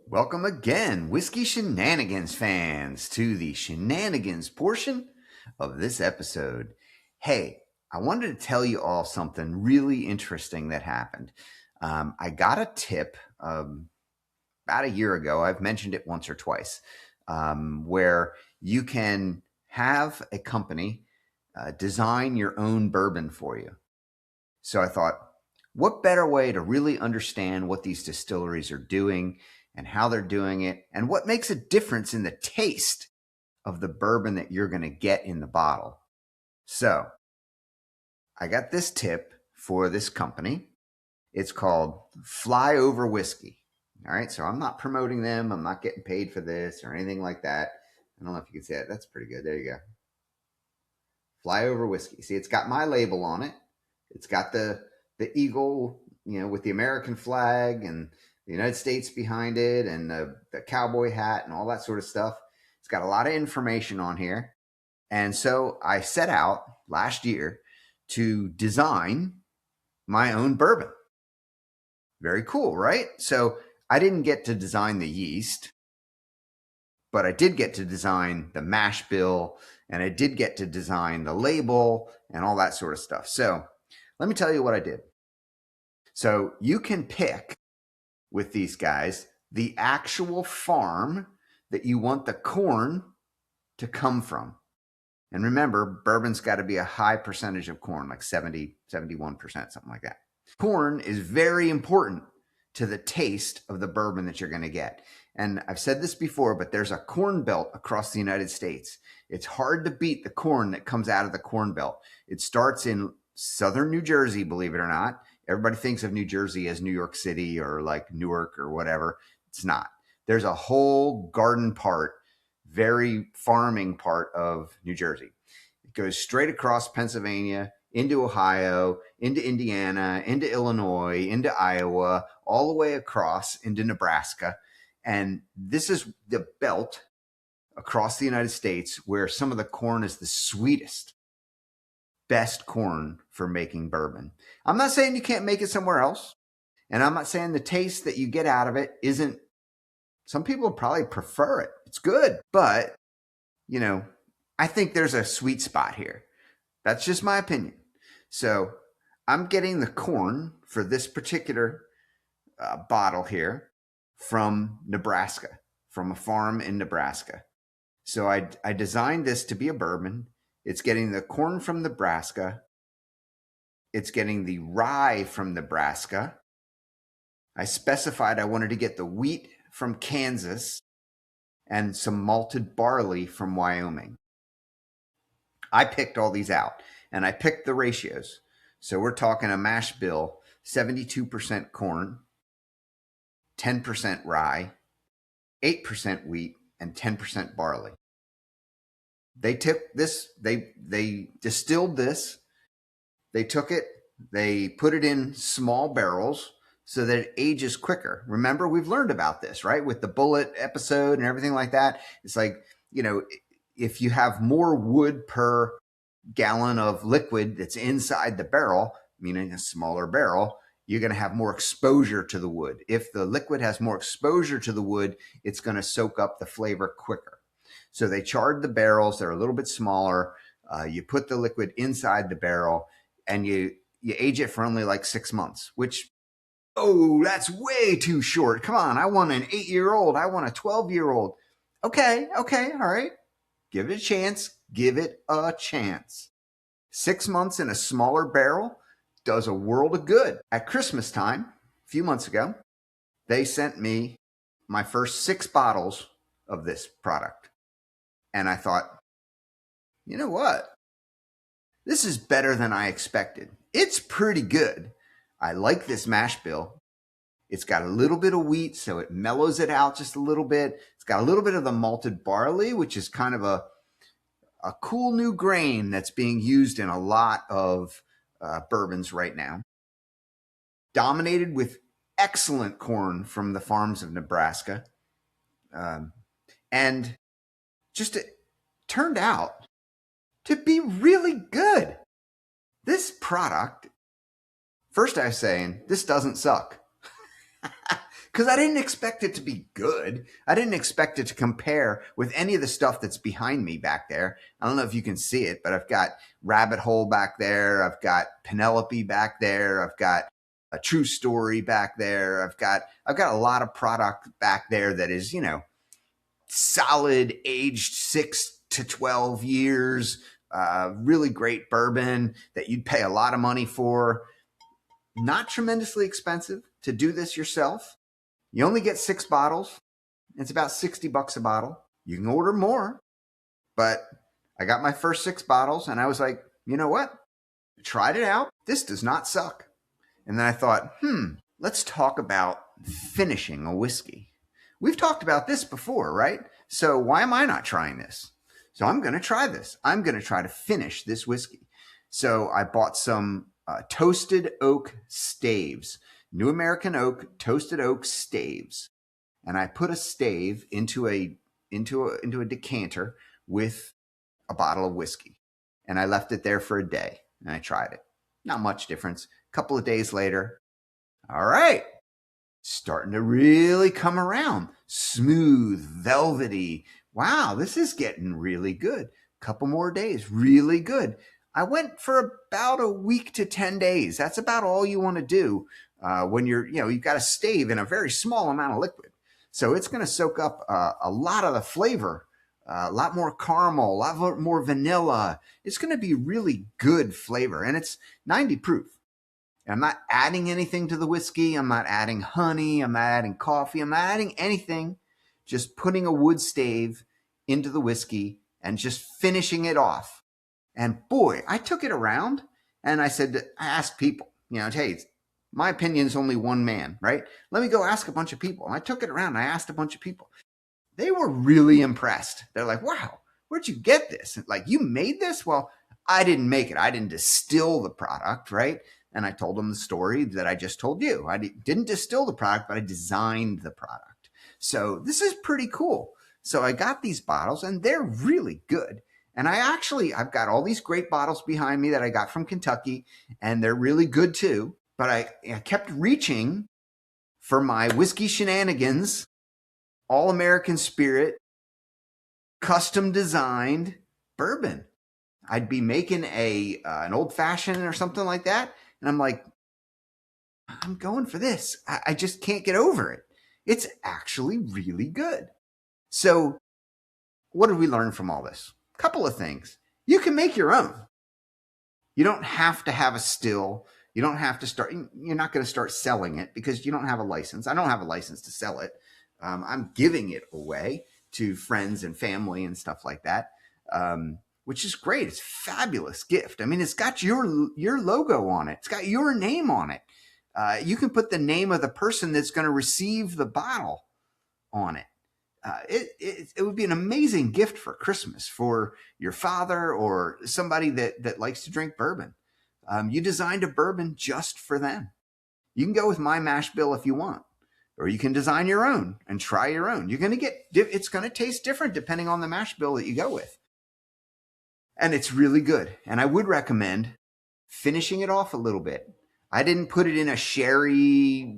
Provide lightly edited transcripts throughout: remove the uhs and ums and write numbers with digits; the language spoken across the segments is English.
Welcome again, Whiskey Shenanigans fans, to the shenanigans portion of this episode. Hey, I wanted to tell you all something really interesting that happened. I got a tip about a year ago. I've mentioned it once or twice, where you can have a company design your own bourbon for you. So I thought, what better way to really understand what these distilleries are doing and how they're doing it and what makes a difference in the taste of the bourbon that you're going to get in the bottle. So I got this tip for this company. It's called FlyoverWhiskey. All right. So I'm not promoting them. I'm not getting paid for this or anything like that. I don't know if you can say it. That's pretty good. There you go. FlyoverWhiskey. See, it's got my label on it. It's got the eagle, with the American flag and the United States behind it and the cowboy hat and all that sort of stuff. It's got a lot of information on here. And so I set out last year to design my own bourbon. Very cool, right? So I didn't get to design the yeast, but I did get to design the mash bill, and I did get to design the label and all that sort of stuff. So let me tell you what I did. So you can pick with these guys the actual farm that you want the corn to come from. And remember, bourbon's got to be a high percentage of corn, like 70, 71%, something like that. Corn is very important to the taste of the bourbon that you're going to get. And I've said this before, but there's a corn belt across the United States. It's hard to beat the corn that comes out of the corn belt. It starts in southern New Jersey, believe it or not. Everybody thinks of New Jersey as New York City or like Newark or whatever. It's not. There's a whole garden part, very farming part of New Jersey. It goes straight across Pennsylvania, into Ohio, into Indiana, into Illinois, into Iowa, all the way across into Nebraska. And this is the belt across the United States where some of the corn is the sweetest. Best corn for making bourbon. I'm not saying you can't make it somewhere else. And I'm not saying the taste that you get out of it isn't, some people probably prefer it. It's good. But, I think there's a sweet spot here. That's just my opinion. So I'm getting the corn for this particular bottle here from Nebraska, from a farm in Nebraska. So I designed this to be a bourbon. It's getting the corn from Nebraska. It's getting the rye from Nebraska. I specified I wanted to get the wheat from Kansas and some malted barley from Wyoming. I picked all these out, and I picked the ratios. So we're talking a mash bill, 72% corn, 10% rye, 8% wheat, and 10% barley. They took this, they distilled this, they took it, they put it in small barrels so that it ages quicker. Remember, we've learned about this, right? With the bullet episode and everything like that. It's like, if you have more wood per gallon of liquid that's inside the barrel, meaning a smaller barrel, you're going to have more exposure to the wood. If the liquid has more exposure to the wood, it's going to soak up the flavor quicker. So they charred the barrels. They're a little bit smaller. You put the liquid inside the barrel and you age it for only like 6 months, which, that's way too short. Come on. I want an 8-year-old. I want a 12-year-old. Okay. All right. Give it a chance. 6 months in a smaller barrel does a world of good. At Christmas time, a few months ago, they sent me my first 6 bottles of this product. And I thought, you know what? This is better than I expected. It's pretty good. I like this mash bill. It's got a little bit of wheat, so it mellows it out just a little bit. It's got a little bit of the malted barley, which is kind of a cool new grain that's being used in a lot of bourbons right now. Dominated with excellent corn from the farms of Nebraska. And just it turned out to be really good. This product, first I was saying, this doesn't suck. because I didn't expect it to be good. I didn't expect it to compare with any of the stuff that's behind me back there. I don't know if you can see it, but I've got Rabbit Hole back there. I've got Penelope back there. I've got a True Story back there. I've got a lot of product back there that is, solid, aged 6 to 12 years, really great bourbon that you'd pay a lot of money for. Not tremendously expensive to do this yourself. You only get 6 bottles. It's about $60 a bottle. You can order more, but I got my first 6 bottles and I was like, you know what? I tried it out. This does not suck. And then I thought, let's talk about finishing a whiskey. We've talked about this before, right? So why am I not trying this? So I'm going to try this. I'm going to try to finish this whiskey. So I bought some toasted oak staves, New American Oak toasted oak staves, and I put a stave into a decanter with a bottle of whiskey, and I left it there for a day, and I tried it. Not much difference. A couple of days later, all right, starting to really come around. Smooth, velvety. Wow, this is getting really good. Couple more days, really good. I went for about a week to 10 days. That's about all you want to do when you've got a stave in a very small amount of liquid. So it's going to soak up a lot of the flavor, a lot more caramel, a lot more vanilla. It's going to be really good flavor, and it's 90 proof. And I'm not adding anything to the whiskey. I'm not adding honey. I'm not adding coffee. I'm not adding anything. Just putting a wood stave into the whiskey and just finishing it off. And boy, I took it around and I asked people, hey, my opinion's only one man, right? Let me go ask a bunch of people. And I took it around and I asked a bunch of people. They were really impressed. They're like, wow, where'd you get this? Like, you made this? Well, I didn't make it. I didn't distill the product, right? And I told them the story that I just told you. I didn't distill the product, but I designed the product. So this is pretty cool. So I got these bottles and they're really good. And I've got all these great bottles behind me that I got from Kentucky, and they're really good too. But I kept reaching for my Whiskey Shenanigans, All American Spirit, custom designed bourbon. I'd be making an old fashioned or something like that. And I'm like, I'm going for this. I just can't get over it. It's actually really good. So what did we learn from all this? A couple of things. You can make your own. You don't have to have a still. You don't have to start. You're not going to start selling it because you don't have a license. I don't have a license to sell it. I'm giving it away to friends and family and stuff like that, which is great. It's a fabulous gift. I mean, it's got your logo on it. It's got your name on it. You can put the name of the person that's going to receive the bottle on it. It would be an amazing gift for Christmas for your father or somebody that likes to drink bourbon. You designed a bourbon just for them. You can go with my mash bill if you want, or you can design your own and try your own. It's going to taste different depending on the mash bill that you go with. And it's really good. And I would recommend finishing it off a little bit. I didn't put it in a sherry,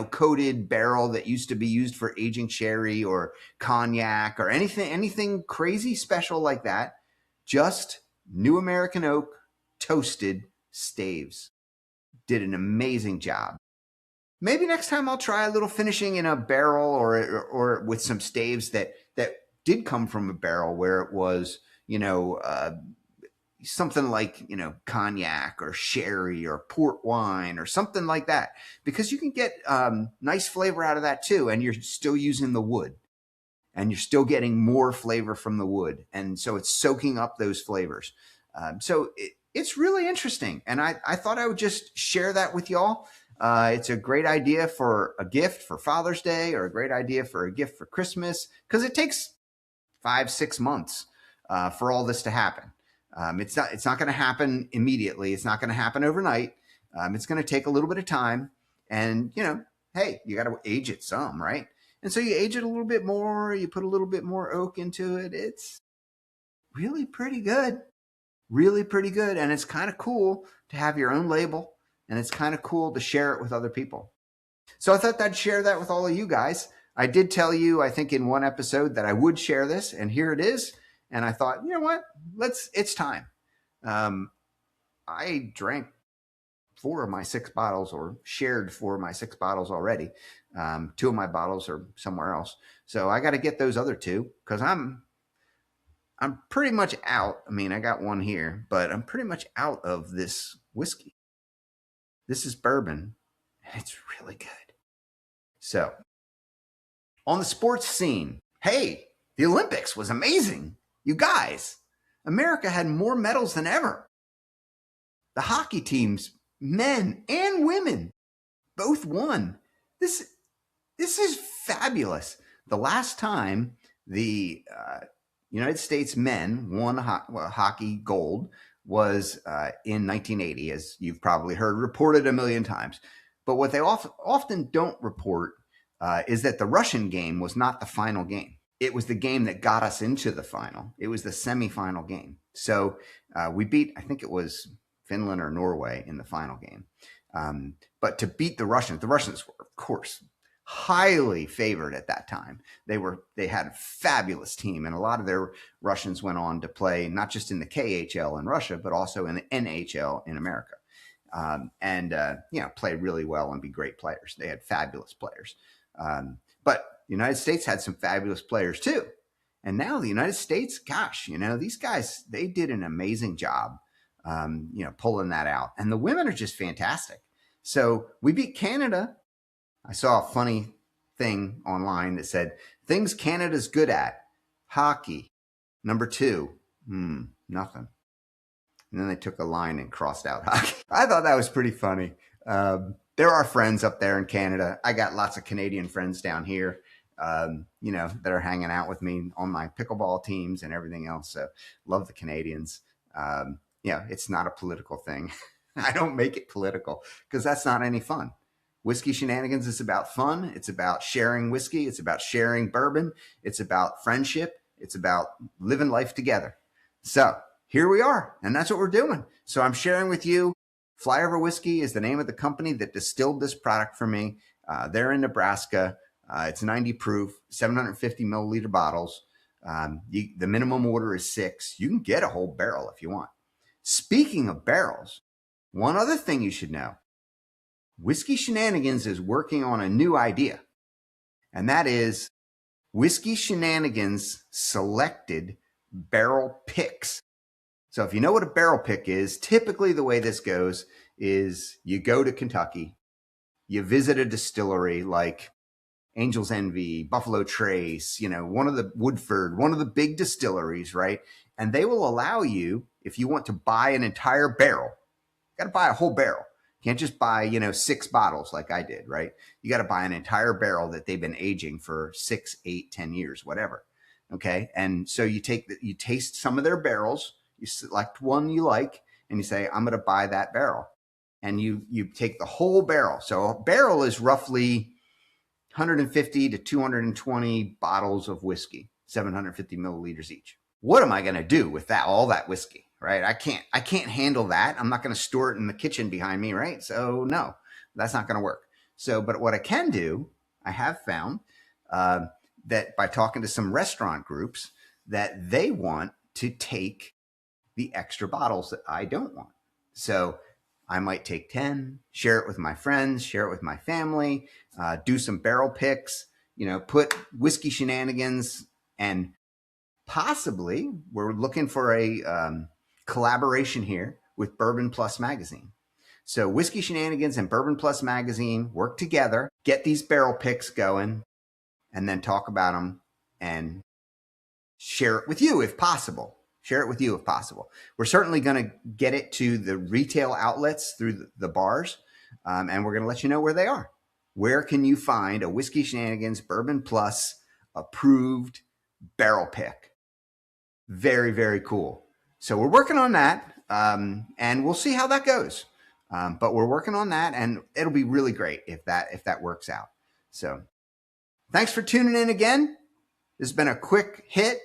coated barrel that used to be used for aging sherry or cognac or anything crazy special like that. Just New American Oak toasted staves. Did an amazing job. Maybe next time I'll try a little finishing in a barrel or with some staves that did come from a barrel where it was, something like, cognac or sherry or port wine or something like that, because you can get nice flavor out of that too. And you're still using the wood and you're still getting more flavor from the wood. And so it's soaking up those flavors. So it's really interesting. And I thought I would just share that with y'all. It's a great idea for a gift for Father's Day or a great idea for a gift for Christmas, because it takes 5-6 months for all this to happen. It's not going to happen immediately. It's not going to happen overnight. It's going to take a little bit of time, and hey, you got to age it some, right? And so you age it a little bit more. You put a little bit more oak into it. It's really pretty good, and it's kind of cool to have your own label, and it's kind of cool to share it with other people. So I thought I'd share that with all of you guys. I did tell you, I think in one episode, that I would share this, and here it is. And I thought, you know what? It's time. Um, I drank 4 of my 6 bottles, or shared 4 of my 6 bottles already. 2 of my bottles are somewhere else. So I got to get those other 2, because I'm pretty much out. I mean, I got one here, but I'm pretty much out of this whiskey. This is bourbon. It's really good. So, on the sports scene, hey, the Olympics was amazing. You guys, America had more medals than ever. The hockey teams, men and women, both won. This is fabulous. The last time the United States men won hockey gold was in 1980, as you've probably heard reported a million times. But what they often don't report is that the Russian game was not the final game. It was the game that got us into the final. It was the semifinal game. So we beat, I think it was Finland or Norway in the final game. But to beat the Russians were, of course, highly favored at that time. They had a fabulous team, and a lot of their Russians went on to play not just in the KHL in Russia, but also in the NHL in America. Play really well and be great players. They had fabulous players. But the United States had some fabulous players too. And now the United States, gosh, these guys, they did an amazing job, pulling that out. And the women are just fantastic. So we beat Canada. I saw a funny thing online that said, things Canada's good at: hockey. Number 2, nothing. And then they took a line and crossed out hockey. I thought that was pretty funny. There are friends up there in Canada. I got lots of Canadian friends down here, that are hanging out with me on my pickleball teams and everything else. So love the Canadians. It's not a political thing. I don't make it political because that's not any fun. Whiskey Shenanigans is about fun. It's about sharing whiskey. It's about sharing bourbon. It's about friendship. It's about living life together. So here we are, and that's what we're doing. So I'm sharing with you. FlyoverWhiskey is the name of the company that distilled this product for me. They're in Nebraska. It's 90 proof, 750 milliliter bottles. The minimum order is 6. You can get a whole barrel if you want. Speaking of barrels, one other thing you should know: Whiskey Shenanigans is working on a new idea, and that is Whiskey Shenanigans selected barrel picks. So if you know what a barrel pick is, typically the way this goes is you go to Kentucky, you visit a distillery like Angel's Envy, Buffalo Trace, one of the Woodford, one of the big distilleries, right? And they will allow you, if you want to buy an entire barrel, you got to buy a whole barrel. You can't just buy, 6 bottles like I did, right? You got to buy an entire barrel that they've been aging for 6, 8, 10 years, whatever. Okay. And so you taste some of their barrels, you select one you like, and you say, I'm going to buy that barrel. And you take the whole barrel. So a barrel is roughly 150 to 220 bottles of whiskey, 750 milliliters each. What am I going to do with all that whiskey, right? I can't handle that. I'm not going to store it in the kitchen behind me, right? So no, that's not going to work. So, but what I can do, I have found that by talking to some restaurant groups, that they want to take the extra bottles that I don't want. So I might take 10, share it with my friends, share it with my family, do some barrel picks, put Whiskey Shenanigans, and possibly we're looking for a collaboration here with Bourbon Plus Magazine. So Whiskey Shenanigans and Bourbon Plus Magazine work together, get these barrel picks going, and then talk about them and share it with you if possible. We're certainly going to get it to the retail outlets through the bars, and we're going to let you know where they are. Where can you find a Whiskey Shenanigans Bourbon Plus approved barrel pick? Very, very cool. So we're working on that, and we'll see how that goes. But we're working on that, and it'll be really great if that works out. So thanks for tuning in again. This has been a quick hit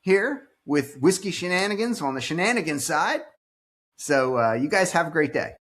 here with Whiskey Shenanigans on the shenanigans side. So you guys have a great day.